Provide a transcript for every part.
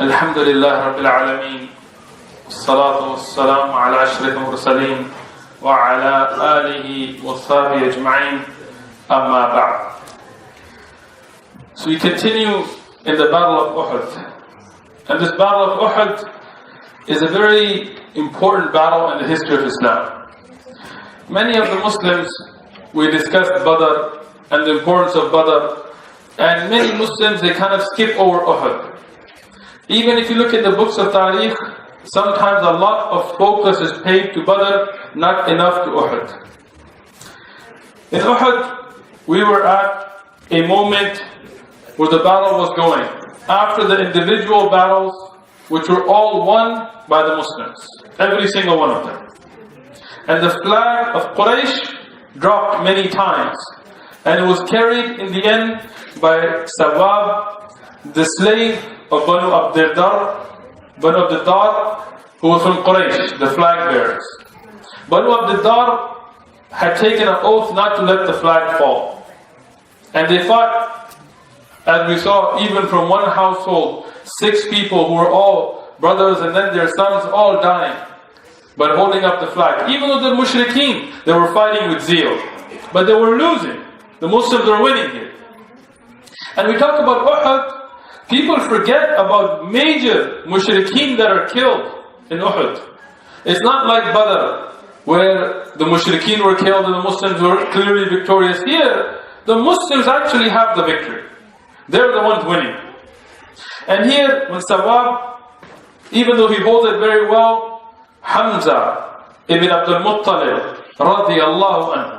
الحمد لله رب العالمين والصلاة والسلام على أشرف المرسلين وعلى آله وصحبه أجمعين أما بعد. So we continue in the Battle of Uhud. And this Battle of Uhud is a very important battle in the history of Islam. Many of the Muslims, we discussed Badr and the importance of Badr, and many Muslims, they kind of skip over Uhud. Even if you look at the books of Tariq, sometimes a lot of focus is paid to Badr, not enough to Uhud. In Uhud, we were at a moment where the battle was going. After the individual battles, which were all won by the Muslims, every single one of them. And the flag of Quraysh dropped many times. And it was carried in the end by Sawab, the slave of Banu Abdiddar, who was from Quraysh, the flag bearers. Banu Abdiddar had taken an oath not to let the flag fall. And they fought, as we saw, even from one household, 6 people who were all brothers and then their sons all dying, but holding up the flag. Even though the mushrikeen, they were fighting with zeal, but they were losing. The Muslims were winning here. And we talk about Uhud, people forget about major mushrikeen that are killed in Uhud. It's not like Badr, where the mushrikeen were killed and the Muslims were clearly victorious. Here, the Muslims actually have the victory. They're the ones winning. And here, when Sawab, even though he holds it very well, Hamza ibn Abdul Muttalib, radiyallahu anhu.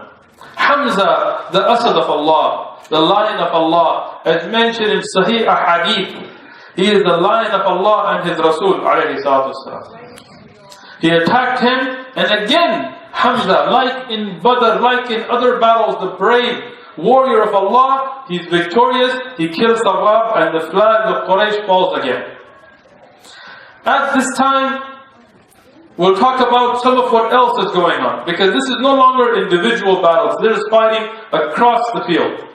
Hamza, the Asad of Allah, the lion of Allah, as mentioned in Sahih Ahadith, he is the lion of Allah and His Rasul, alayhi salatu wasalam. He attacked him, and again, Hamza, like in Badr, like in other battles, the brave warrior of Allah, he's victorious, he kills Sawab, and the flag of Quraysh falls again. At this time, we'll talk about some of what else is going on, because this is no longer individual battles, there is fighting across the field.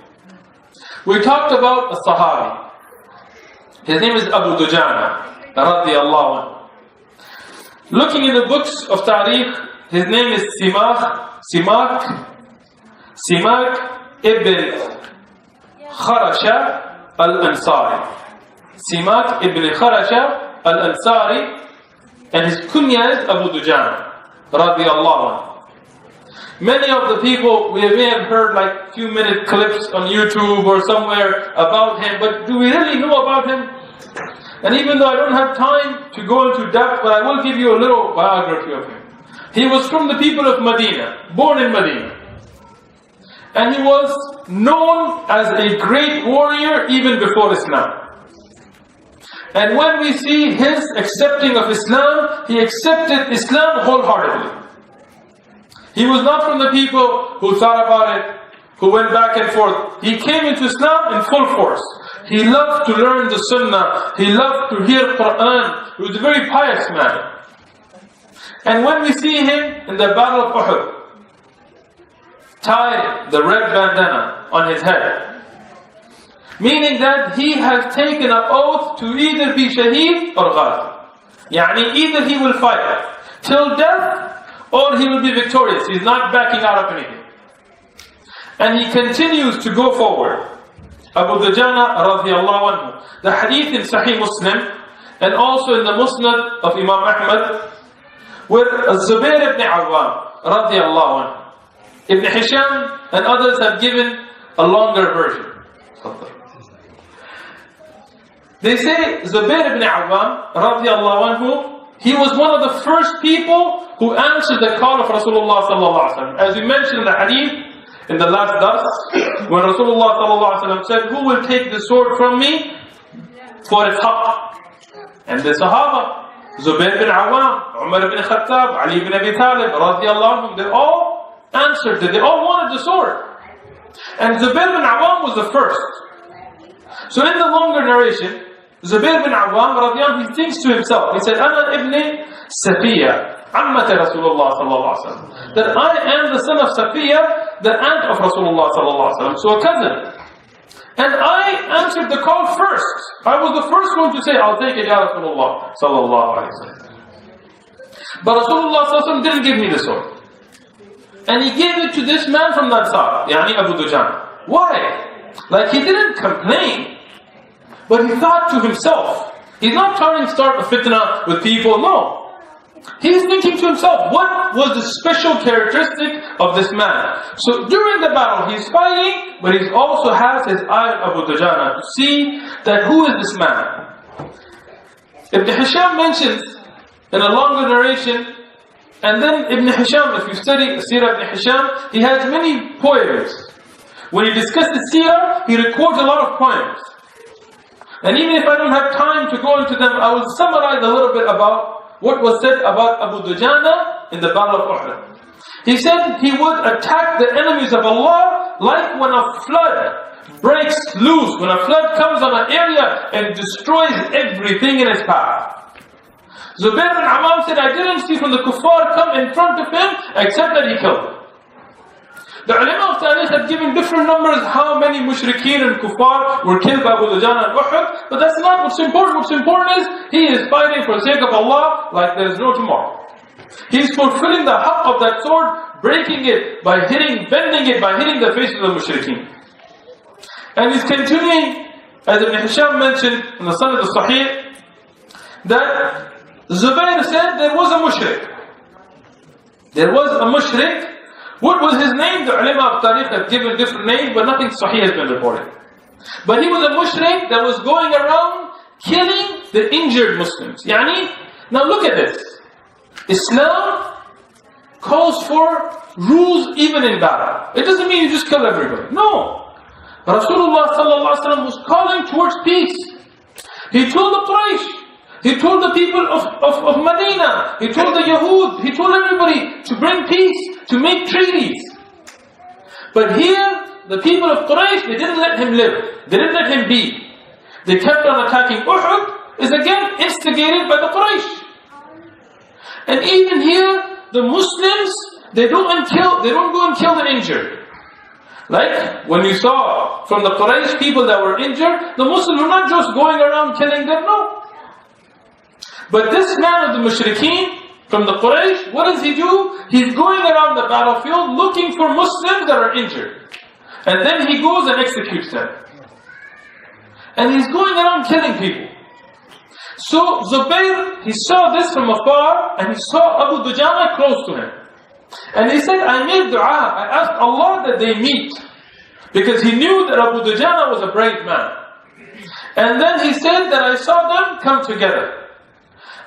We talked about a Sahabi. His name is Abu Dujana, radiyallahu anhu. Looking in the books of Tariq, his name is Simak ibn Kharasha al-Ansari. Simak ibn Kharasha al-Ansari, and his kunya is Abu Dujana, radiyallahu anhu. Many of the people, we may have heard like few minute clips on YouTube or somewhere about him, but do we really know about him? And even though I don't have time to go into depth, but I will give you a little biography of him. He was from the people of Medina, born in Medina. And he was known as a great warrior even before Islam. And when we see his accepting of Islam, he accepted Islam wholeheartedly. He was not from the people who thought about it, who went back and forth. He came into Islam in full force. He loved to learn the Sunnah. He loved to hear Qur'an. He was a very pious man. And when we see him in the Battle of Uhud, tie the red bandana on his head, meaning that he has taken an oath to either be shaheed or ghazi. Yani either he will fight till death or he will be victorious. He's not backing out of anything. And he continues to go forward. Abu Dujana radiyallahu anhu. The hadith in Sahih Muslim and also in the Musnad of Imam Ahmad, where Zubair ibn Awwam radiyallahu anhu. Ibn Hisham and others have given a longer version. They say Zubair ibn Awwam radiyallahu anhu, he was one of the first people who answered the call of Rasulullah sallallahu alaihi wasallam. As we mentioned in the hadith, in the last dars, when Rasulullah sallallahu alaihi wasallam said, "Who will take the sword from me for its haqq?" And the Sahaba, Zubair bin Awwam, Umar ibn Khattab, Ali ibn Abi Talib, radiyallahu anhum, they all answered it. They all wanted the sword. And Zubair bin Awwam was the first. So in the longer narration, Zubair bin Awwam radiyallahu anhu, he thinks to himself, he said, "Ana ibn Safiya, ammat Rasulullah sallallahu alaihi wasallam." That I am the son of Safiya, the aunt of Rasulullah sallallahu alaihi wasallam. So a cousin. And I answered the call first. I was the first one to say, I'll take it, Ya Rasulullah sallallahu alayhi wa sallam. But Rasulullah sallallahu alayhi wa sallam didn't give me the sword. And he gave it to this man from Ansar, Yani Abu Dujana. Why? Like he didn't complain, but he thought to himself. He's not trying to start a fitna with people, no. He's thinking to himself, what was the special characteristic of this man? So during the battle, he's fighting, but he also has his eye on Abu Dujana to see that who is this man. Ibn Hisham mentions in a longer narration, and then Ibn Hisham, if you study Seerat Ibn Hisham, he has many poems. When he discusses Seerah, he records a lot of poems. And even if I don't have time to go into them, I will summarize a little bit about what was said about Abu Dujana in the Battle of Uhud. He said he would attack the enemies of Allah like when a flood breaks loose, when a flood comes on an area and destroys everything in its path. Zubair bin Awam said, I didn't see from the kuffar come in front of him except that he killed them. The ulama of Tariq have given different numbers how many mushrikeen and kuffar were killed by Abu Dujana and Uhud, but that's not what's important. What's important is he is fighting for the sake of Allah like there is no tomorrow. He's fulfilling the haqq of that sword, breaking it by bending it by hitting the faces of the mushrikeen. And he's continuing, as Ibn Hisham mentioned in the Sanad al-Sahih, that Zubair said there was a mushrik. There was a mushrik. What was his name? The ulama of Tariq have given different names, but nothing sahih has been reported. But he was a mushrik that was going around killing the injured Muslims. Now look at this. Islam calls for rules even in battle. It doesn't mean you just kill everybody. No. Rasulullah sallallahu alaihi wasallam was calling towards peace. He told the Quraysh, he told the people of Medina, he told the Yahud, he told everybody to bring peace, to make treaties. But here, the people of Quraysh, they didn't let him live. They didn't let him be. They kept on attacking. Uhud is again instigated by the Quraysh. And even here, the Muslims, they don't go and kill the injured. Like when you saw from the Quraysh people that were injured, the Muslims were not just going around killing them, no. But this man of the mushrikeen, from the Quraysh, what does he do? He's going around the battlefield looking for Muslims that are injured. And then he goes and executes them. And he's going around killing people. So Zubair, he saw this from afar, and he saw Abu Dujana close to him. And he said, I made dua, I asked Allah that they meet. Because he knew that Abu Dujana was a brave man. And then he said that I saw them come together.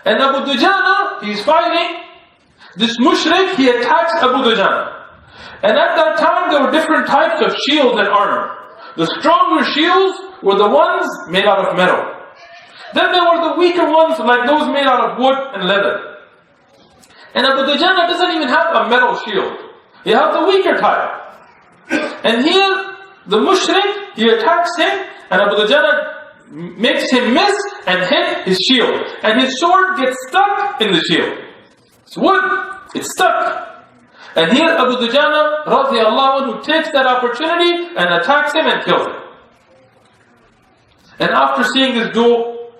And Abu Dujana, he's fighting. This mushrik, he attacks Abu Dujana. And at that time, there were different types of shields and armor. The stronger shields were the ones made out of metal. Then there were the weaker ones, like those made out of wood and leather. And Abu Dujana doesn't even have a metal shield. He has the weaker type. And here, the mushrik, he attacks him, and Abu Dujana makes him miss and hit his shield. And his sword gets stuck in the shield. It's wood, it's stuck. And here Abu Dujana, radiallahu anhu, takes that opportunity and attacks him and kills him. And after seeing this duel,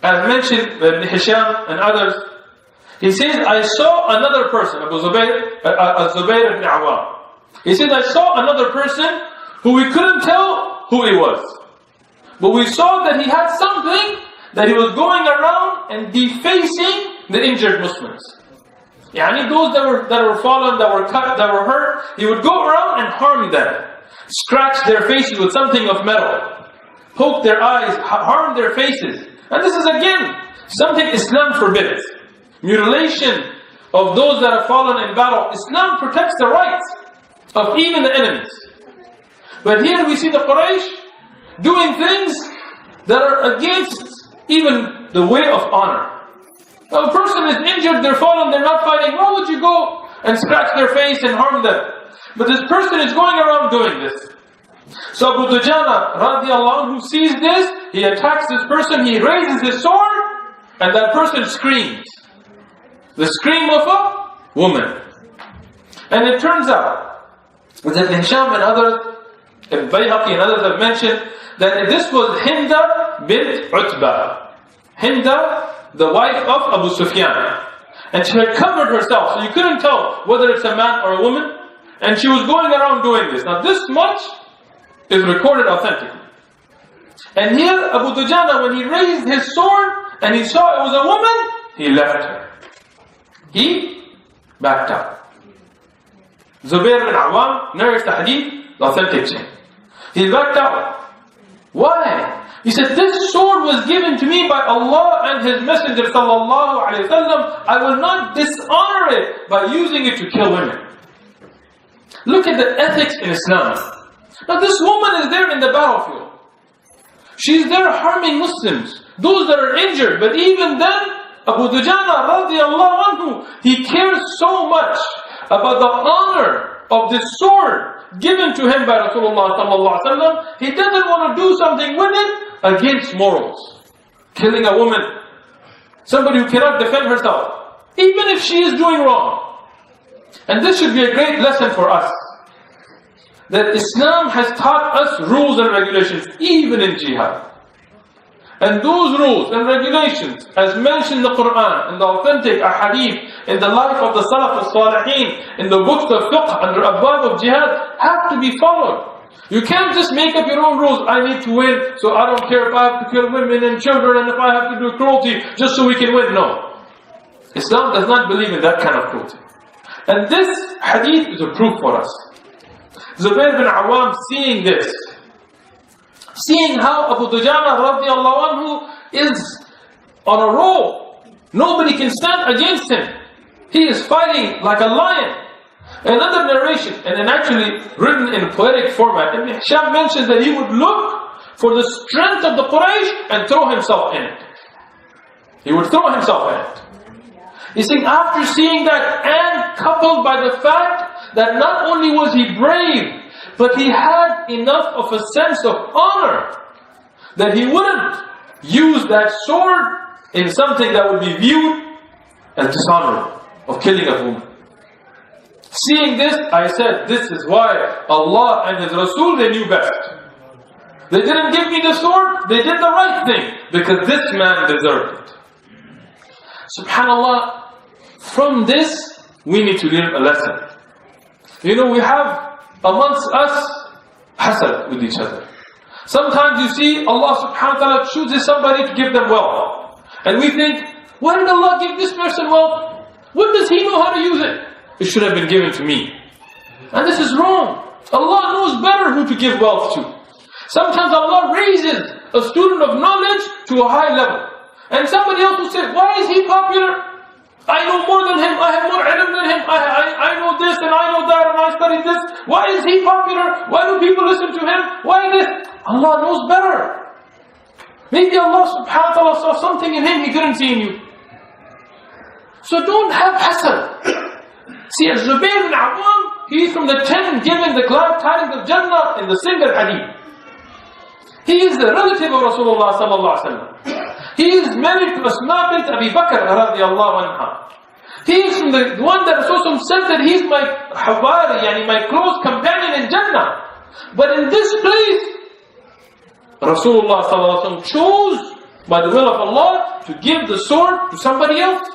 as mentioned by Ibn Hisham and others, he says, I saw another person, Zubair ibn Awam. He says, I saw another person who we couldn't tell who he was. But we saw that he had something that he was going around and defacing the injured Muslims. Those that were fallen, that were cut, that were hurt, he would go around and harm them. Scratch their faces with something of metal. Poke their eyes, harm their faces. And this is again something Islam forbids. Mutilation of those that have fallen in battle. Islam protects the rights of even the enemies. But here we see the Quraysh doing things that are against even the way of honor. Now, a person is injured, they're fallen, they're not fighting. Why would you go and scratch their face and harm them? But this person is going around doing this. So Abu Dujana, radiallahu anhu, sees this, he attacks this person, he raises his sword, and that person screams. The scream of a woman. And it turns out, with Ibn Hisham and others, And Bayhaqi and others have mentioned that this was Hinda bint Utbah. Hinda, the wife of Abu Sufyan. And she had covered herself, so you couldn't tell whether it's a man or a woman. And she was going around doing this. Now this much is recorded authentically. And here Abu Dujana, when he raised his sword and he saw it was a woman, he left her. He backed up. Zubair bin Awam narrates the hadith, the authentic chain. He backed up. Why? He said, this sword was given to me by Allah and His Messenger sallallahu alayhi wa sallam. I will not dishonor it by using it to kill women. Look at the ethics in Islam. Now this woman is there in the battlefield. She's there harming Muslims, those that are injured. But even then, Abu Dujana radiallahu anhu, he cares so much about the honor of this sword given to him by Rasulullah sallallahu alaihi wasallam. He doesn't want to do something with it against morals. Killing a woman, somebody who cannot defend herself, even if she is doing wrong. And this should be a great lesson for us, that Islam has taught us rules and regulations, even in jihad. And those rules and regulations, as mentioned in the Quran, in the authentic ahadith, in the life of the Salaf al-Salihin, in the books of fiqh, under abwab of jihad, have to be followed. You can't just make up your own rules. I need to win, so I don't care if I have to kill women and children, and if I have to do cruelty, just so we can win. No. Islam does not believe in that kind of cruelty. And this hadith is a proof for us. Zubair bin Awam, seeing this, seeing how Abu Dujana radiallahu anhu is on a roll, nobody can stand against him. He is fighting like a lion. Another narration, and then actually written in poetic format, Ibn Hisham mentions that he would look for the strength of the Quraysh and throw himself in it. He would throw himself in it. He's saying, after seeing that, and coupled by the fact that not only was he brave, but he had enough of a sense of honor that he wouldn't use that sword in something that would be viewed as dishonorable, of killing a woman. Seeing this, I said, this is why Allah and His Rasul, they knew best. They didn't give me the sword, they did the right thing, because this man deserved it. SubhanAllah, from this, we need to learn a lesson. You know, we have amongst us hasad with each other. Sometimes you see Allah subhanahu wa ta'ala chooses somebody to give them wealth. And we think, why did Allah give this person wealth? What does he know how to use it? It should have been given to me. And this is wrong. Allah knows better who to give wealth to. Sometimes Allah raises a student of knowledge to a high level. And somebody else will say, why is he popular? I know more than him, I have more ilm than him, I know this and I know that and I studied this. Why is he popular? Why do people listen to him? Why this? Allah knows better. Maybe Allah subhanahu wa ta'ala saw something in him He couldn't see in you. So don't have hasad. See, as Zubair bin Awam, he is from the 10 given the glad tidings of Jannah in the single hadith. He is the relative of Rasulullah sallallahu alaihi wasallam. He is married to Asma bint Abi Bakr radiallahu anha. He is from the one that Rasulullah said that he is my hawari, yani my close companion in Jannah. But in this place, Rasulullah sallallahu alaihi wasallam chose by the will of Allah to give the sword to somebody else.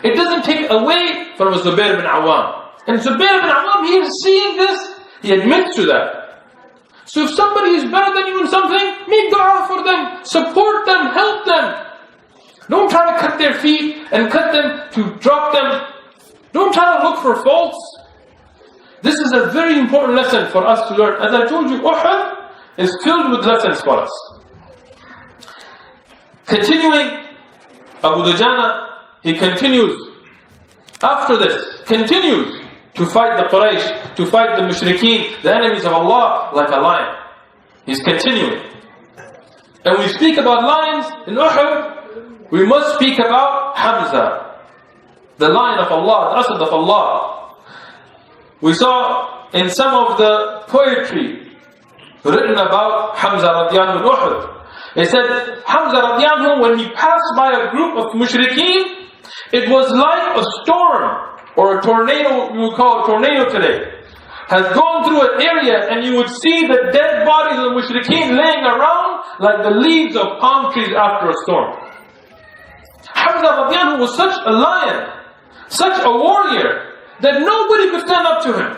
It doesn't take away from Zubair bin Awam. And Zubair bin Awam, he is seeing this, he admits to that. So if somebody is better than you in something, make dua for them, support them, help them. Don't try to cut their feet and cut them to drop them. Don't try to look for faults. This is a very important lesson for us to learn. As I told you, Uhud is filled with lessons for us. Continuing, Abu Dujana, he continues, after this, continues to fight the Quraysh, to fight the mushrikeen, the enemies of Allah, like a lion. He's continuing. And we speak about lions in Uhud, we must speak about Hamza, the lion of Allah, the Asad of Allah. We saw in some of the poetry written about Hamza radiallahu anhu in Uhud. It said, Hamza radiallahu anhu, when he passed by a group of mushrikeen, it was like a storm, or a tornado, we would call a tornado today. has gone through an area and you would see the dead bodies of the mushrikeen laying around like the leaves of palm trees after a storm. Hamza radiallahu anhu was such a lion, such a warrior, that nobody could stand up to him.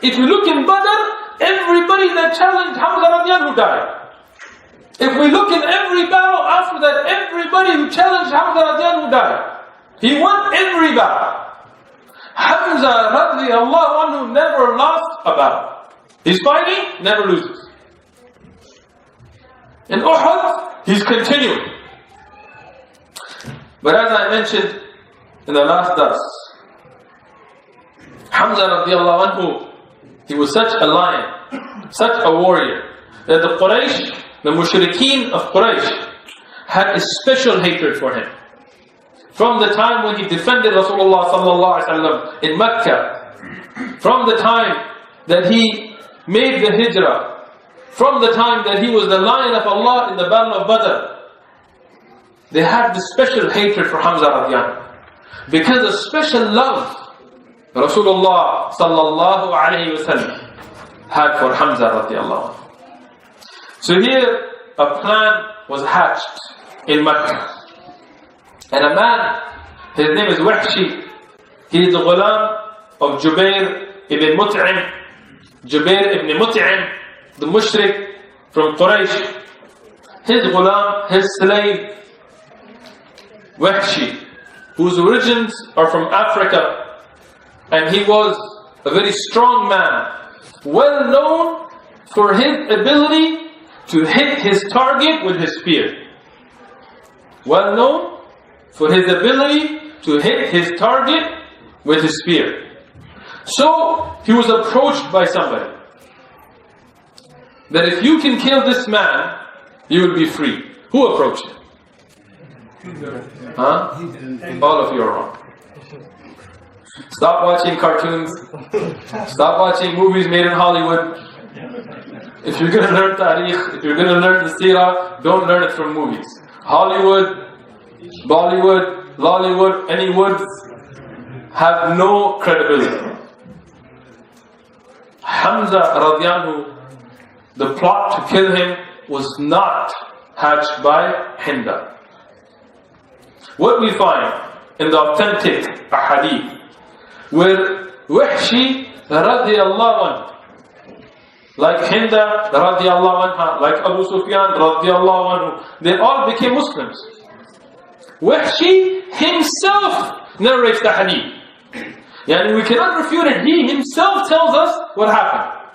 If you look in Badr, everybody that challenged Hamza radiallahu anhu died. If we look in every battle after that, everybody who challenged Hamza radiallahu anhu died. He won every battle. Hamza radiallahu anhu never lost a battle. He's fighting, never loses. In Uhud, he's continuing. But as I mentioned in the last dars, Hamza radiallahu anhu, he was such a lion, such a warrior, that the Quraysh, the mushrikeen of Quraysh, had a special hatred for him. From the time when he defended Rasulullah sallallahu alaihi wasallam in Mecca, from the time that he made the hijrah, from the time that he was the lion of Allah in the battle of Badr, they had this special hatred for Hamza radiallahu anhu, because a special love Rasulullah sallallahu alaihi wasallam had for Hamza radiallahu anhu. So here a plan was hatched in Mecca. And a man, his name is Wahshi, he is the ghulam of Jubair ibn Mut'im. Jubair ibn Mut'im, the mushrik from Quraysh. His ghulam, his slave, Wahshi, whose origins are from Africa. And he was a very strong man, well known for his ability to hit his target with his spear. Well known for his ability to hit his target with his spear. So he was approached by somebody, that if you can kill this man, you will be free. Who approached him? Huh? All of you are wrong. Stop watching cartoons. Stop watching movies made in Hollywood. If you're going to learn tarikh, if you're going to learn the seerah, don't learn it from movies. Hollywood, Bollywood, Lollywood, any woods have no credibility. Hamza radiallahu anhu, the plot to kill him was not hatched by Hinda. What we find in the authentic ahadith, where Wahshi radiallahu anhu, like Hinda radiallahu anha, like Abu Sufyan radiallahu anhu, they all became Muslims. Wahshi himself narrates the hadith. Yani we cannot refute it. He himself tells us what happened.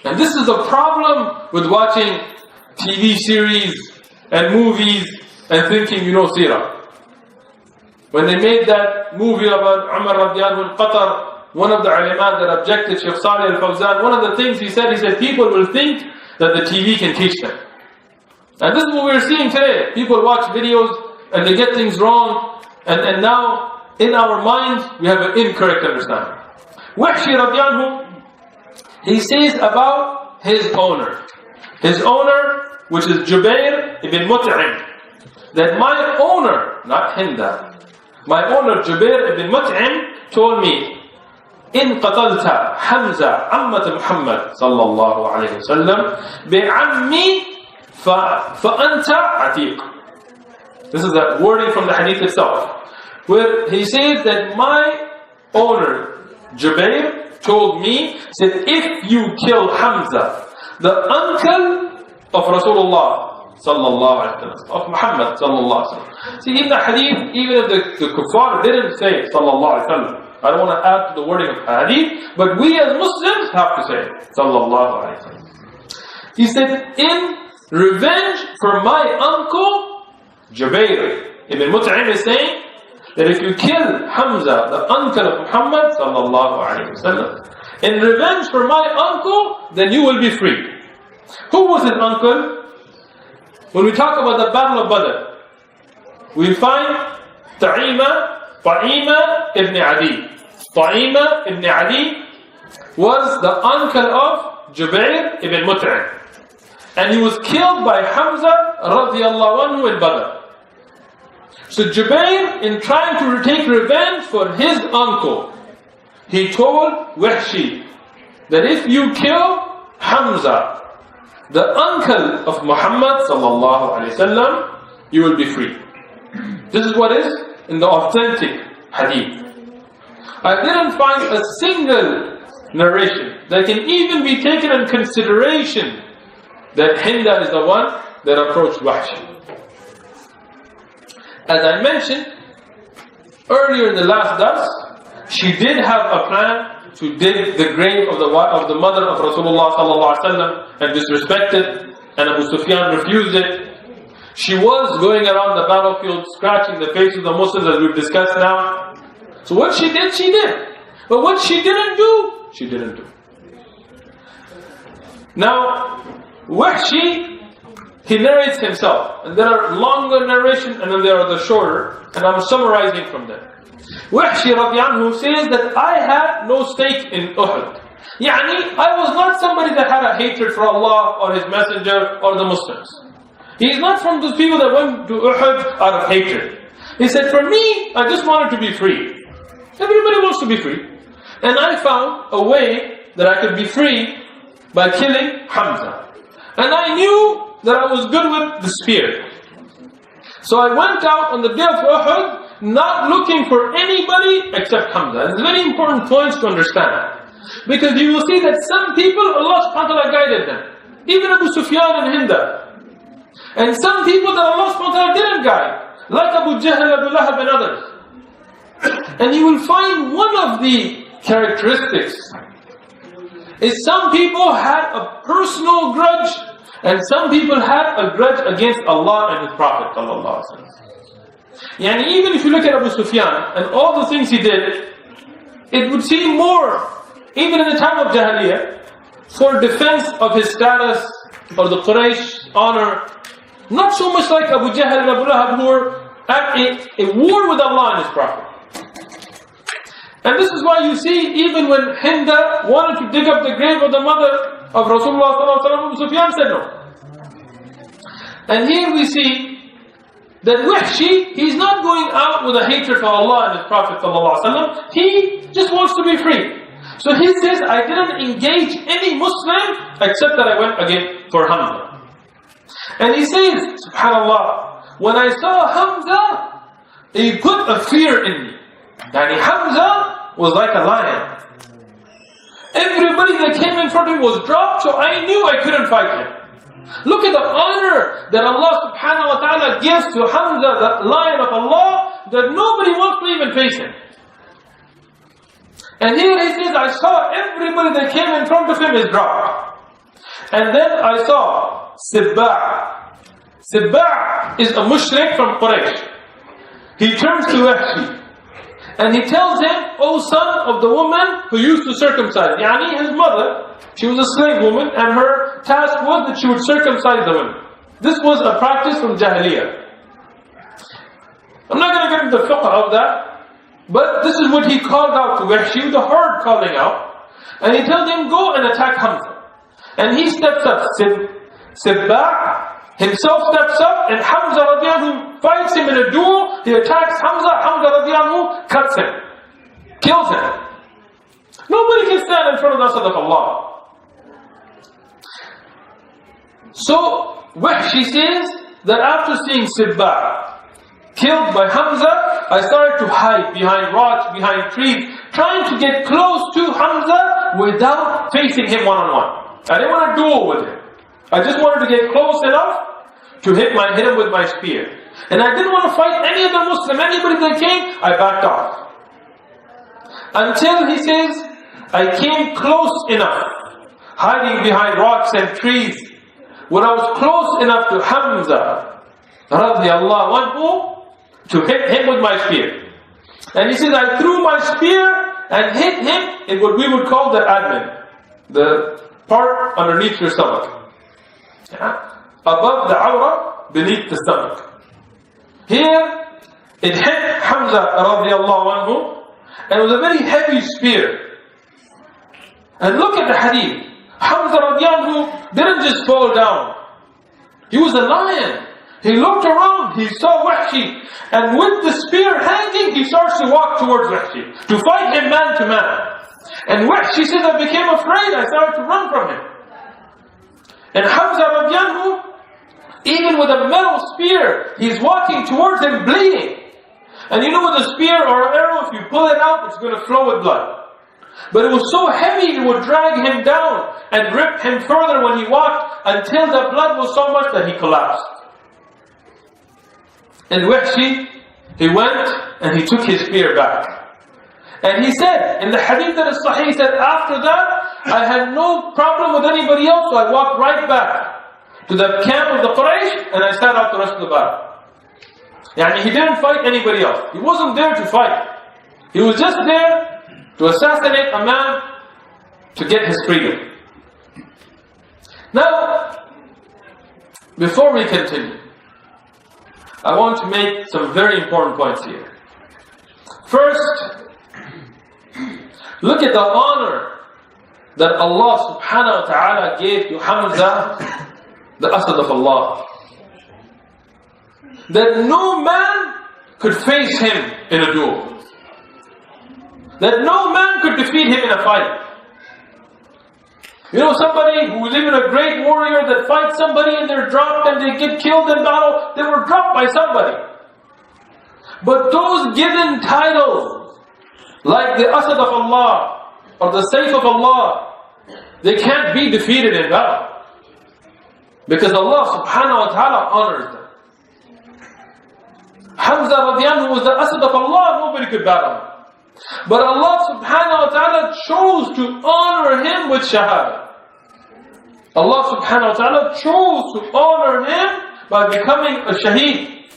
And this is a problem with watching TV series and movies and thinking you know seerah. When they made that movie about Umar radiallahu anhu in Qatar, one of the ulama that objected, Sheikh Salih al-Fawzan, one of the things he said people will think that the TV can teach them. And this is what we're seeing today. People watch videos and they get things wrong, and now in our minds we have an incorrect understanding. Wahshi radiallahu anhu, he says about his owner, which is Jubair ibn Mut'im, that my owner, not Hinda, my owner Jubair ibn Mut'im told me, إن قتلت حمزة عمة محمد صلى الله عليه وسلم بعمي فأنت عتيق. This is the wording from the hadith itself, where he says that my owner Jubair told me, said, if you kill Hamza, the uncle of Rasulullah sallallahu alaihi wasallam, of Muhammad sallallahu alaihi wasallam. See, in the hadith, even if the kuffar didn't say sallallahu alaihi wasallam, I don't want to add to the wording of hadith, but we as Muslims have to say sallallahu alaihi wasallam. He said, in revenge for my uncle, Jubair ibn Mut'im is saying that if you kill Hamza, the uncle of Muhammad sallallahu alaihi wasallam, in revenge for my uncle, then you will be free. Who was his uncle? When we talk about the battle of Badr, we find Ta'ima ibn Adi. Ta'ima ibn Adi was the uncle of Jubair ibn Mut'im, and he was killed by Hamza radiallahu anhu in Badr. So Jubair, in trying to take revenge for his uncle, he told Wahshi that if you kill Hamza, the uncle of Muhammad sallallahu alaihi wasallam, you will be free. This is what is in the authentic hadith. I didn't find a single narration that can even be taken in consideration that Hinda is the one that approached Wahshi. As I mentioned earlier in the last dars, she did have a plan to dig the grave of the mother of Rasulullah sallallahu alaihi wasallam and disrespect it, and Abu Sufyan refused it. She was going around the battlefield scratching the face of the Muslims, as we've discussed now. So what she did, she did. But what she didn't do, she didn't do. Now, Wahshi, he narrates himself. And there are longer narrations and then there are the shorter. And I'm summarizing from them. Wahshi radiallahu anhu says that I had no stake in Uhud. Yani, I was not somebody that had a hatred for Allah or His Messenger or the Muslims. He is not from those people that went to Uhud out of hatred. He said, for me, I just wanted to be free. Everybody wants to be free. And I found a way that I could be free by killing Hamza. And I knew that I was good with the spear. So I went out on the day of Uhud, not looking for anybody except Hamza. It's very important points to understand. Because you will see that some people, Allah subhanahu wa ta'ala guided them. Even Abu Sufyan and Hinda. And some people that Allah subhanahu wa ta'ala didn't guide. Like Abu Jahl, Abu Lahab and others. And you will find one of the characteristics is some people had a personal grudge and some people had a grudge against Allah and His Prophet sallallahu alaihi wasallam. Yani even if you look at Abu Sufyan and all the things he did, it would seem more, even in the time of Jahiliyyah, for defense of his status or the Quraysh honor, not so much like Abu Jahl and Abu Lahab who were at a war with Allah and His Prophet. And this is why you see, even when Hinda wanted to dig up the grave of the mother of Rasulullah ﷺ, Abu Sufyan said no. And here we see that Wahshi, he's not going out with a hatred for Allah and His Prophet ﷺ. He just wants to be free. So he says, I didn't engage any Muslim except that I went again for Hamza. And he says, subhanallah, when I saw Hamza, he put a fear in me. Yani Hamza was like a lion. Everybody that came in front of him was dropped, so I knew I couldn't fight him. Look at the honor that Allah subhanahu wa ta'ala gives to Hamza, the lion of Allah, that nobody wants to even face him. And here he says, I saw everybody that came in front of him is dropped. And then I saw Sibba'. Sibba' is a mushrik from Quraysh. He turns to Wahshi. And he tells him, O son of the woman who used to circumcise. Yani his mother, she was a slave woman and her task was that she would circumcise the women. This was a practice from Jahiliyyah. I'm not going to get into the fiqh of that, but this is what he called out to Wahshi, with a hard calling out. And he tells him, go and attack Hamza. And he steps up. Sibba' himself steps up, and Hamza radiallahu fights him in a duel. He attacks Hamza. Hamza radiallahu cuts him, kills him. Nobody can stand in front of the Sadaq of Allah. So Wahshi says that after seeing Sibba' killed by Hamza, I started to hide behind rocks, behind trees, trying to get close to Hamza without facing him one-on-one. I didn't want to duel with him. I just wanted to get close enough to hit him with my spear. And I didn't want to fight any other Muslim. Anybody that came, I backed off. Until he says, I came close enough, hiding behind rocks and trees. When I was close enough to Hamza, radiallahu anhu, to hit him with my spear. And he says, I threw my spear and hit him in what we would call the admin, the part underneath your stomach. Yeah? Above the awrah, beneath the stomach. Here, it hit Hamza radiallahu anhu, and it was a very heavy spear. And look at the hadith. Hamza radiallahu anhu didn't just fall down. He was a lion. He looked around, he saw Wahshi, and with the spear hanging, he starts to walk towards Wahshi, to fight him man to man. And she says, I became afraid. I started to run from him. And Hamza radiallahu anhu, even with a metal spear, he's walking towards him bleeding. And you know with a spear or an arrow, if you pull it out, it's going to flow with blood. But it was so heavy, it would drag him down and rip him further when he walked, until the blood was so much that he collapsed. And he went and he took his spear back. And he said, in the hadith that is sahih, he said, after that, I had no problem with anybody else, so I walked right back to the camp of the Quraysh, and I sat out the rest of the battle. Yani he didn't fight anybody else. He wasn't there to fight. He was just there to assassinate a man to get his freedom. Now, before we continue, I want to make some very important points here. First, look at the honor that Allah subhanahu wa ta'ala gave to Hamza, the Asad of Allah. That no man could face him in a duel. That no man could defeat him in a fight. You know, somebody who is even a great warrior that fights somebody and they're dropped and they get killed in battle, they were dropped by somebody. But those given titles, like the Asad of Allah or the Sayf of Allah, they can't be defeated in battle. Because Allah subhanahu wa ta'ala honors them. Hamza radiallahu anhu was the Asad of Allah, nobody could battle him. But Allah subhanahu wa ta'ala chose to honor him with shahada. Allah subhanahu wa ta'ala chose to honor him by becoming a shaheed.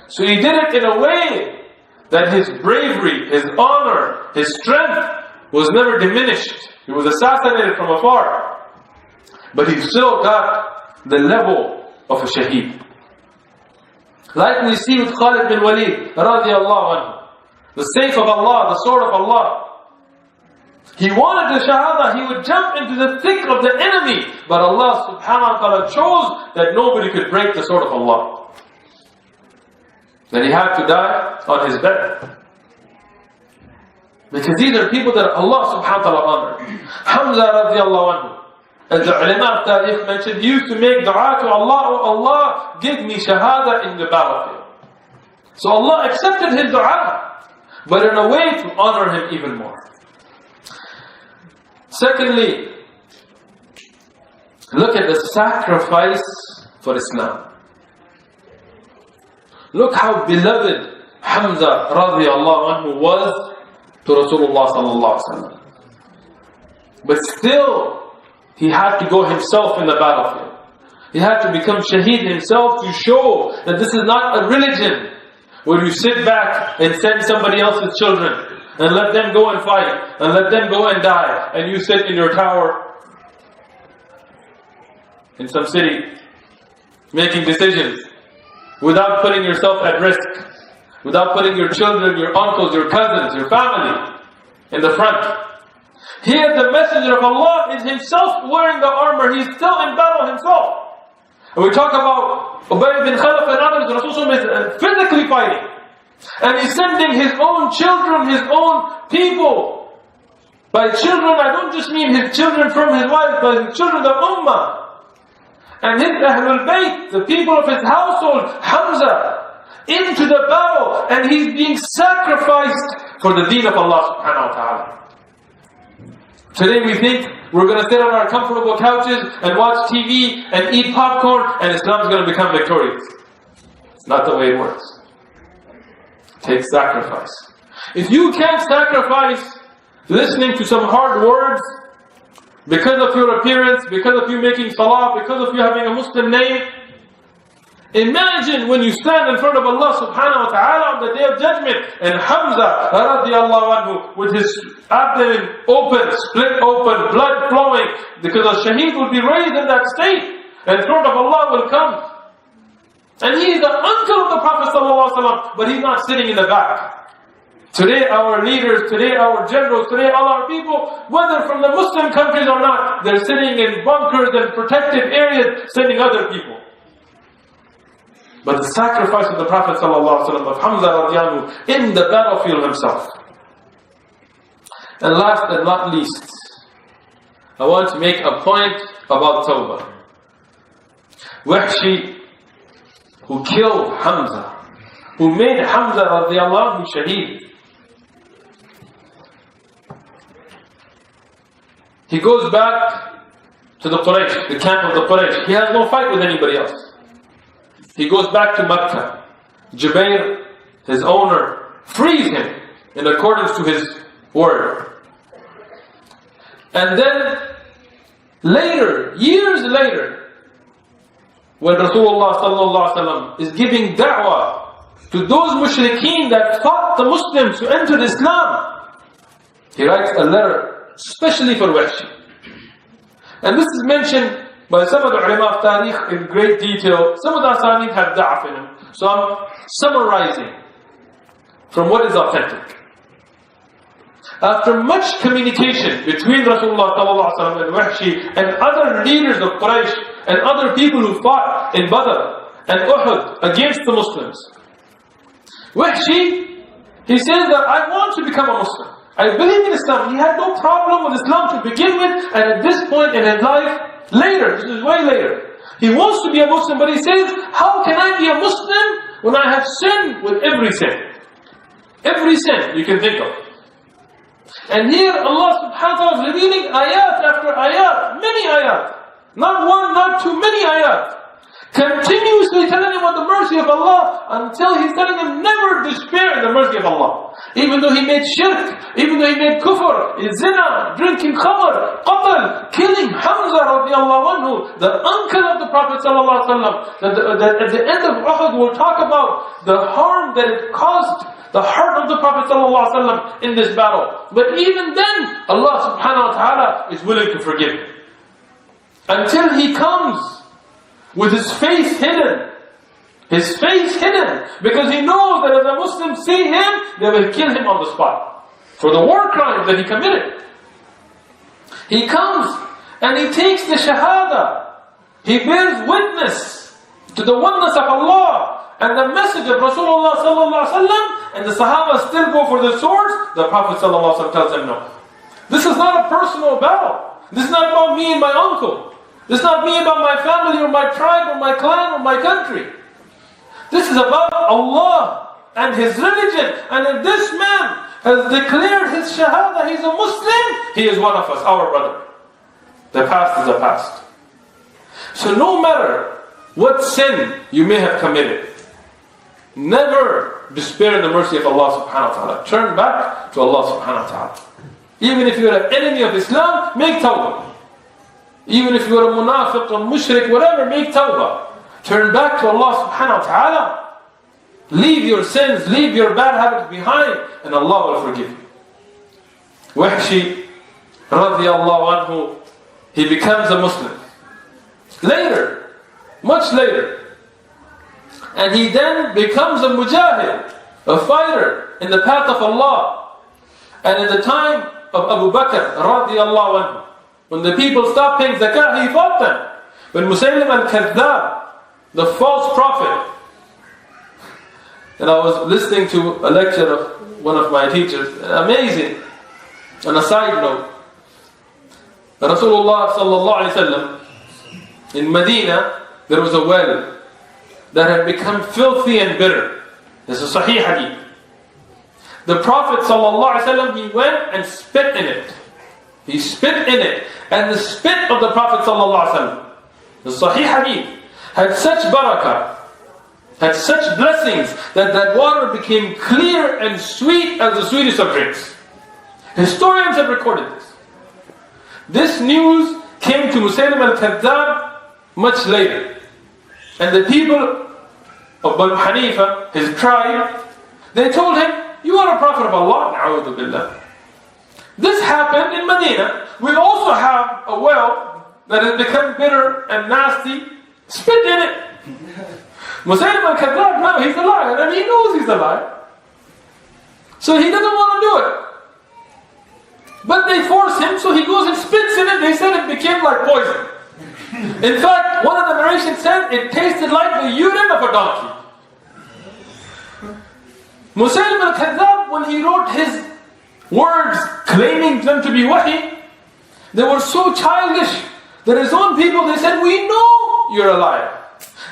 So he did it in a way that his bravery, his honor, his strength was never diminished. He was assassinated from afar. But he still got the level of a shaheed. Like we see with Khalid bin Walid radiallahu anhu. The Sayf of Allah, the sword of Allah. He wanted the shahada, he would jump into the thick of the enemy. But Allah subhanahu wa ta'ala chose that nobody could break the sword of Allah. Then he had to die on his bed. Because these are people that Allah subhanahu wa ta'ala honored. Hamza radiallahu anhu, as the ulama of Tarikh mentioned, he used to make dua to Allah, oh Allah, give me shahada in the battlefield. So Allah accepted his dua, but in a way to honor him even more. Secondly, look at the sacrifice for Islam. Look how beloved Hamza radiallahu anhu was to Rasulullah sallallahu alaihi wasallam. But still, he had to go himself in the battlefield. He had to become shaheed himself to show that this is not a religion where you sit back and send somebody else's children and let them go and fight and let them go and die, and you sit in your tower in some city making decisions without putting yourself at risk, without putting your children, your uncles, your cousins, your family in the front. Here the messenger of Allah is himself wearing the armor. He's still in battle himself. And we talk about Ubay bin Khalaf and others. Rasulullah is physically fighting. And he's sending his own children, his own people. By children, I don't just mean his children from his wife, but his children, the ummah. And his Ahlul Bayt, the people of his household, Hamza, into the battle. And he's being sacrificed for the deen of Allah subhanahu wa ta'ala. Today we think we're going to sit on our comfortable couches and watch TV and eat popcorn and Islam's going to become victorious. It's not the way it works. It takes sacrifice. If you can't sacrifice listening to some hard words because of your appearance, because of you making salah, because of you having a Muslim name, imagine when you stand in front of Allah subhanahu wa ta'ala on the day of judgment, and Hamza radiallahu anhu with his abdomen open, split open, blood flowing, because a shaheed will be raised in that state, and throne of Allah will come. And he is the uncle of the Prophet sallallahu alaihi wasallam, but he's not sitting in the back. Today our leaders, today our generals, today all our people, whether from the Muslim countries or not, they're sitting in bunkers and protected areas, sending other people. But the sacrifice of the Prophet ﷺ, of Hamza radiallahu anhu, in the battlefield himself. And last but not least, I want to make a point about Tawbah. Wahshi, who killed Hamza, who made Hamza radiallahu anhu shaheed. He goes back to the Quraysh, the camp of the Quraysh. He has no fight with anybody else. He goes back to Mecca. Jubair, his owner, frees him in accordance to his word. And then later, years later, when Rasulullah sallallahu alaihi wasallam is giving da'wah to those mushrikeen that fought the Muslims to enter Islam, he writes a letter especially for Wahshi. And this is mentioned by some of the ulama of Tariq in great detail. Some of the asanid have da'af in them. So I'm summarizing from what is authentic. After much communication between Rasulullah sallallahu alaihi wasallam and Wahshi and other leaders of Quraysh and other people who fought in Badr and Uhud against the Muslims, Wahshi, he says that I want to become a Muslim. I believe in Islam. He had no problem with Islam to begin with, and at this point in his life, later, this is way later, he wants to be a Muslim, but he says, how can I be a Muslim when I have sinned with every sin? Every sin you can think of. And here Allah subhanahu wa ta'ala is revealing ayat after ayat, many ayat. Not one, not too many ayat. Continuously telling him of the mercy of Allah until he's telling him never despair in the mercy of Allah. Even though he made shirk, even though he made kufr, zina, drinking khamr, qatl, killing Hamza radiallahu anhu, the uncle of the Prophet sallallahu alaihi wasallam, that at the end of Uhud we'll talk about the harm that it caused the heart of the Prophet ﷺ in this battle. But even then, Allah subhanahu wa ta'ala is willing to forgive him. Until he comes with his face hidden. His face hidden. Because he knows that if the Muslims see him, they will kill him on the spot. For the war crime that he committed. He comes and he takes the shahada. He bears witness to the oneness of Allah and the message of Rasulullah sallallahu alaihi wasallam, and the Sahaba still go for the swords. The Prophet sallallahu alaihi wasallam tells them no. This is not a personal battle. This is not about me and my uncle. This is not me about my family or my tribe or my clan or my country. This is about Allah and His religion. And if this man has declared his shahada, he's a Muslim, he is one of us, our brother. The past is a past. So no matter what sin you may have committed, never despair in the mercy of Allah subhanahu wa ta'ala. Turn back to Allah subhanahu wa ta'ala. Even if you're an enemy of Islam, make tawbah. Even if you're a munafiq or mushrik, whatever, make tawbah. Turn back to Allah subhanahu wa ta'ala. Leave your sins, leave your bad habits behind, and Allah will forgive you. Wahshi radiallahu anhu, he becomes a Muslim. Later, much later, and he then becomes a mujahid, a fighter in the path of Allah. And in the time of Abu Bakr radiallahu anhu, when the people stopped paying zakah, he fought them. When 𝐒𝐮𝐻, the false prophet, and I was listening to a lecture of one of my teachers, amazing. On a side note, Rasulullah sallallahu alaihi wasallam, in Medina, there was a well that had become filthy and bitter. This is Sahih Hadith. The Prophet ﷺ, he went and spit in it. He spit in it. And the spit of the Prophet ﷺ, the Sahih Hadith, had such barakah, had such blessings, that that water became clear and sweet as the sweetest of drinks. Historians have recorded this. This news came to 𝐒𝐮𝐻 much later. And the people of Banu Hanifa, his tribe, they told him, you are a prophet of Allah. Na'udhu billah. This happened in Medina. We also have a well that has become bitter and nasty. Spit in it. 𝐒𝐮𝐻, no, he's a liar. And he knows he's a liar. So he doesn't want to do it. But they force him, so he goes and spits in it. They said it became like poison. In fact, one of the narrations said it tasted like the urine of a donkey. 𝐒𝐮𝐻, when he wrote his words claiming them to be wahi. They were so childish that his own people, they said, we know you're a liar.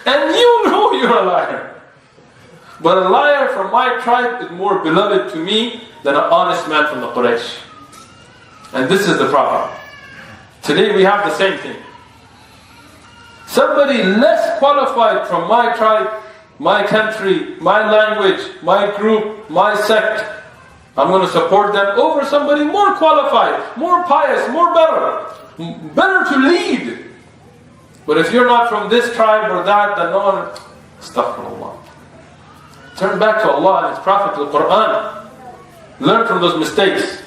And you know you're a liar. But a liar from my tribe is more beloved to me than an honest man from the Quraysh. And this is the problem. Today we have the same thing. Somebody less qualified from my tribe, my country, my language, my group, my sect, I'm going to support them over somebody more qualified, more pious, more better to lead. But if you're not from this tribe or that, then no one, astaghfirullah. Turn back to Allah and His Prophet, the Qur'an. Learn from those mistakes.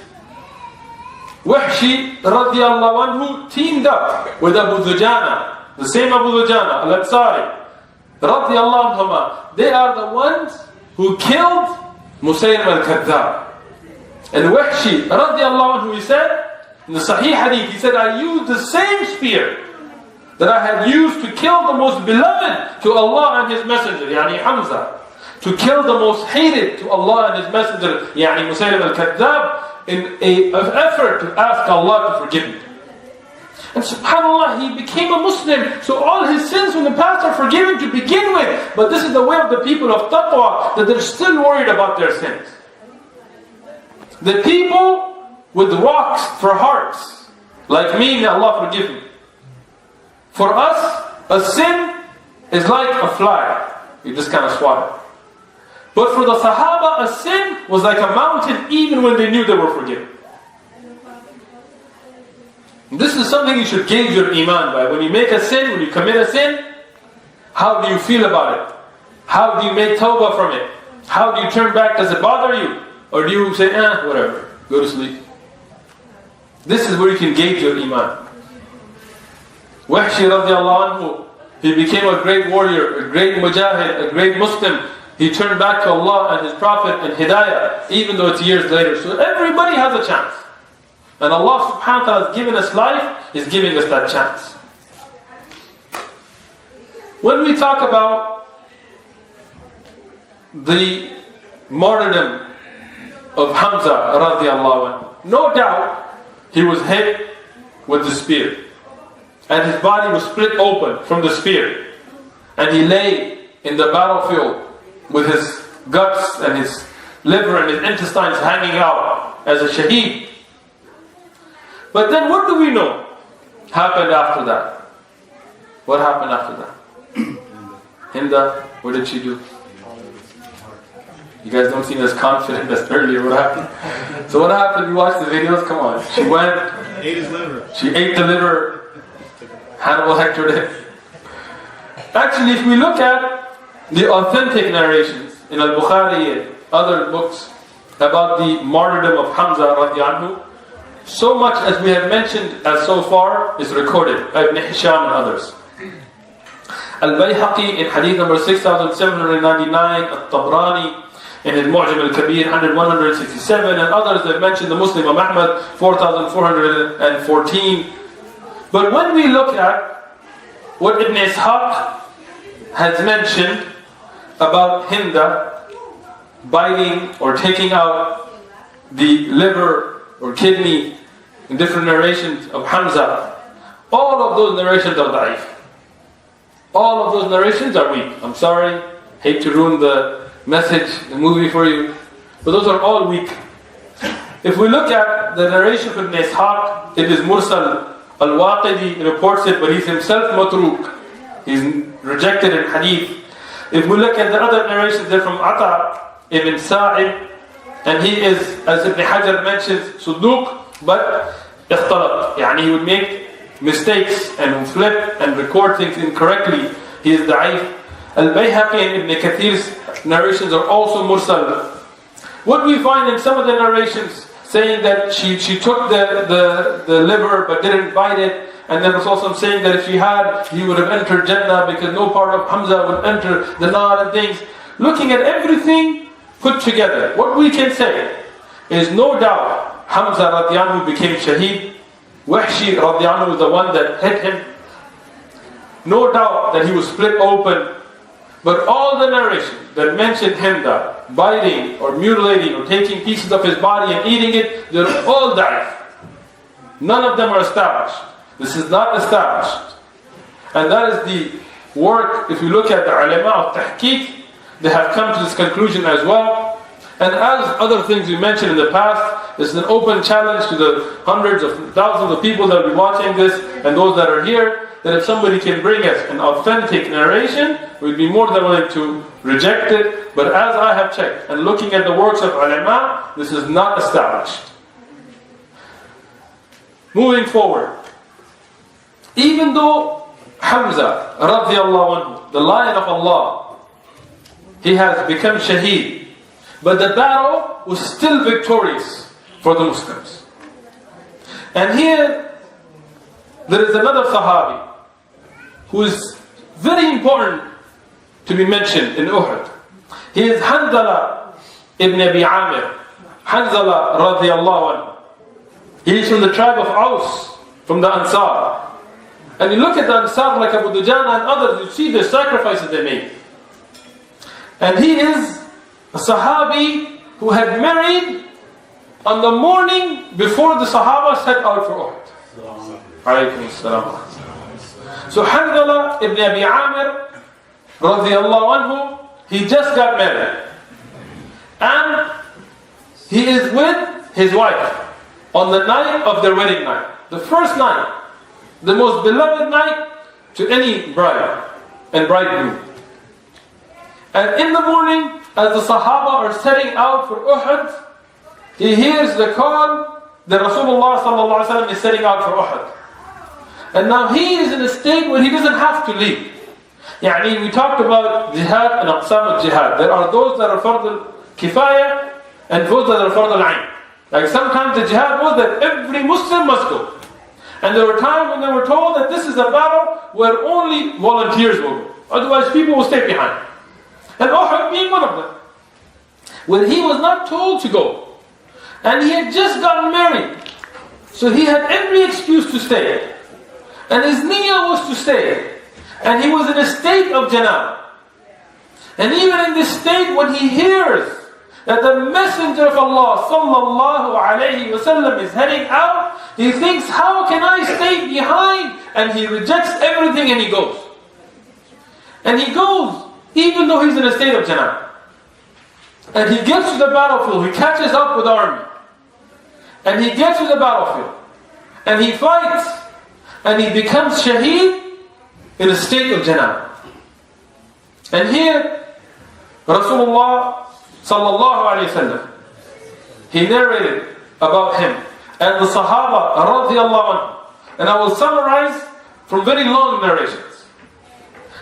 Wahshi radiallahu anhu teamed up with Abu Dujana, the same Abu Dujana, al-Ansari, radiallahu anhuma. They are the ones who killed Musaylima al-Kadhdhab. And Wahshi radiallahu anhu, he said, in the Sahih Hadith, he said, I used the same spear that I had used to kill the most beloved to Allah and His Messenger, yani Hamza, to kill the most hated to Allah and His Messenger, yani Musaylima al-Kadhdhab, in an effort to ask Allah to forgive him. And subhanAllah, he became a Muslim, so all his sins from the past are forgiven to begin with. But this is the way of the people of taqwa, that they're still worried about their sins. The people with rocks for hearts, like me, may Allah forgive me. For us, a sin is like a fly. You just kind of swat it. But for the Sahaba, a sin was like a mountain even when they knew they were forgiven. This is something you should gauge your iman by. When you make a sin, when you commit a sin, how do you feel about it? How do you make tawbah from it? How do you turn back? Does it bother you? Or do you say, whatever, go to sleep? This is where you can gauge your iman. Wahshi radiallahu anhu, he became a great warrior, a great mujahid, a great Muslim. He turned back to Allah and His Prophet and Hidayah, even though it's years later. So everybody has a chance. And Allah subhanahu wa ta'ala has given us life, He's giving us that chance. When we talk about the martyrdom of Hamza radiallahu anhu, no doubt he was hit with the spear. And his body was split open from the spear. And he lay in the battlefield with his guts and his liver and his intestines hanging out as a shaheed. But then what do we know happened after that? What happened after that? Hinda, what did she do? You guys don't seem as confident as earlier. What happened? So what happened? You watched the videos? Come on. She went. Ate his liver. She ate the liver. Hannibal Lecter did. Actually, if we look at the authentic narrations in Al-Bukhari and other books about the martyrdom of Hamza radiallahu anhu, so much as we have mentioned as so far is recorded by Ibn Hisham and others. Al-Bayhaqi in hadith number 6799, At-Tabrani in his Mu'jam al-Kabir 167, and others have mentioned the Muslim of Ahmad 4414. But when we look at what Ibn Ishaq has mentioned about Hinda biting or taking out the liver or kidney in different narrations of Hamza, all of those narrations are da'if. All of those narrations are weak. I'm sorry, hate to ruin the message, the movie for you, but those are all weak. If we look at the narration of Ibn Ishaq, it is Mursal. Al-Waqidi reports it, but he's himself matruk. He's rejected in hadith. If we look at the other narrations, they're from Ata ibn Sa'id, and he is, as Ibn Hajar mentions, suduq, but ikhtalat. Yani he would make mistakes and flip and record things incorrectly. He is da'if. Al-Bayhaqi and Ibn Kathir's narrations are also mursal. What we find in some of the narrations saying that she took the liver but didn't bite it, and then also saying that if she had, he would have entered Jannah because no part of Hamza would enter the nar and things. Looking at everything put together, what we can say is no doubt Hamza radiallahu anhu became shaheed. Wahshi radiallahu anhu was the one that hit him. No doubt that he was split open. But all the narrations that mention hinda, biting or mutilating or taking pieces of his body and eating it, they're all da'if. None of them are established. This is not established. And that is the work, if you look at the ulama of tahqiq, they have come to this conclusion as well. And as other things we mentioned in the past, it's an open challenge to the hundreds of thousands of people that will be watching this and those that are here, that if somebody can bring us an authentic narration, we'd be more than willing to reject it. But as I have checked and looking at the works of ulama, this is not established. Moving forward, even though Hamza radiallahu anhu, the lion of Allah, he has become shaheed, but the battle was still victorious for the Muslims. And here there is another Sahabi who is very important to be mentioned in Uhud. He is Hanzala ibn Abi Amir, Hanzala radiallahu anhu. He is from the tribe of Aus, from the Ansar. And you look at the Ansar like Abu Dujana and others, you see the sacrifices they made. And he is a Sahabi who had married on the morning before the Sahaba set out for Uhud. Alaykum as-salam. So Hanzala ibn Abi Amir radiyallahu anhu, he just got married. And he is with his wife on the night of their wedding night. The first night, the most beloved night to any bride and bridegroom. And in the morning, as the Sahaba are setting out for Uhud, he hears the call that Rasulullah sallallahu alaihi wasallam is setting out for Uhud. And now he is in a state where he doesn't have to leave. Yani we talked about jihad and aqsam al-jihad. There are those that are fard al-kifaya and those that are fard al-ain. Like sometimes the jihad was that every Muslim must go. And there were times when they were told that this is a battle where only volunteers will go. Otherwise people will stay behind. And Uhud being one of them. Where he was not told to go. And he had just gotten married. So he had every excuse to stay. And his niyyah was to stay. And he was in a state of janab. And even in this state, when he hears that the Messenger of Allah sallallahu alayhi wasallam is heading out, he thinks, how can I stay behind? And he rejects everything and he goes. And he goes, even though he's in a state of janab. And he gets to the battlefield, he catches up with the army. And he gets to the battlefield. And he fights. And he becomes shaheed in a state of janab. And here, Rasulullah sallallahu alayhi wasallam, he narrated about him. And the Sahaba radiyallahu anhu. And I will summarize from very long narrations.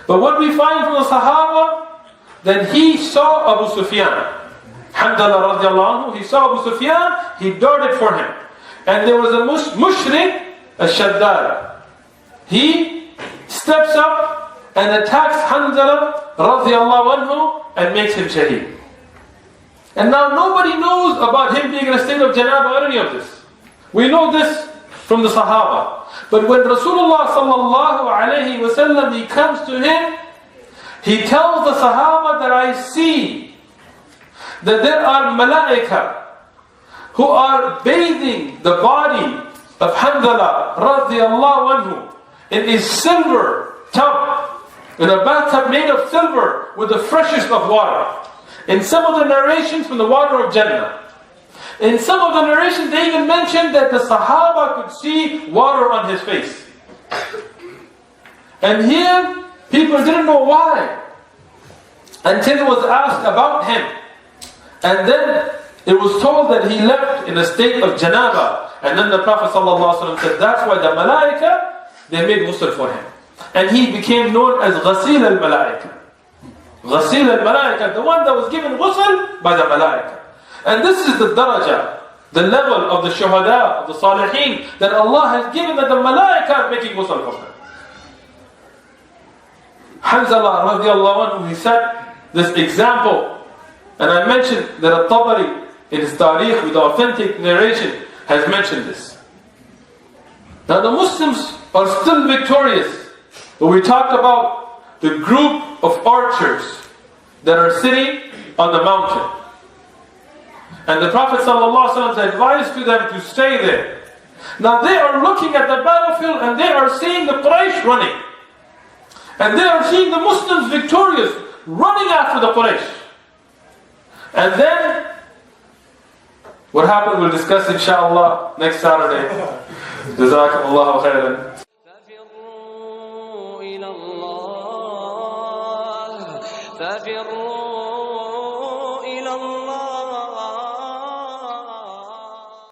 But what we find from the Sahaba, that he saw Abu Sufyan. Hanzala radiallahu anhu, he saw Abu Sufyan, he darted for him. And there was a mushrik, a shaddad. He steps up and attacks Hanzala radiallahu anhu and makes him shaheed. And now nobody knows about him being in a state of janaba or any of this. We know this from the Sahaba. But when Rasulullah sallallahu alayhi wasallam, he comes to him, he tells the Sahaba that I see that there are malaika who are bathing the body of Hanzala radiallahu anhu in a silver tub, in a bathtub made of silver with the freshest of water. In some of the narrations, from the water of Jannah. In some of the narrations, they even mentioned that the Sahaba could see water on his face. And here, people didn't know why, until it was asked about him. And then it was told that he left in a state of janaba. And then the Prophet ﷺ said, that's why the malaika, they made ghusl for him. And he became known as Ghasil al-Malaika. Ghasil al-Malaika, the one that was given ghusl by the malaika. And this is the daraja, the level of the shuhada, of the salihin, that Allah has given, that the malaika are making ghusl for them. Hanzala radiallahu anhu, he said this example. And I mentioned that At-Tabari, in his Tariq, with the authentic narration, has mentioned this. Now the Muslims are still victorious. But we talked about the group of archers that are sitting on the mountain. And the Prophet ﷺ advised to them to stay there. Now they are looking at the battlefield and they are seeing the Quraysh running. And they are seeing the Muslims victorious, running after the Quraysh. And then, what happened we'll discuss inshallah next Saturday. Jazakumullahu khairan. ففروا إلى الله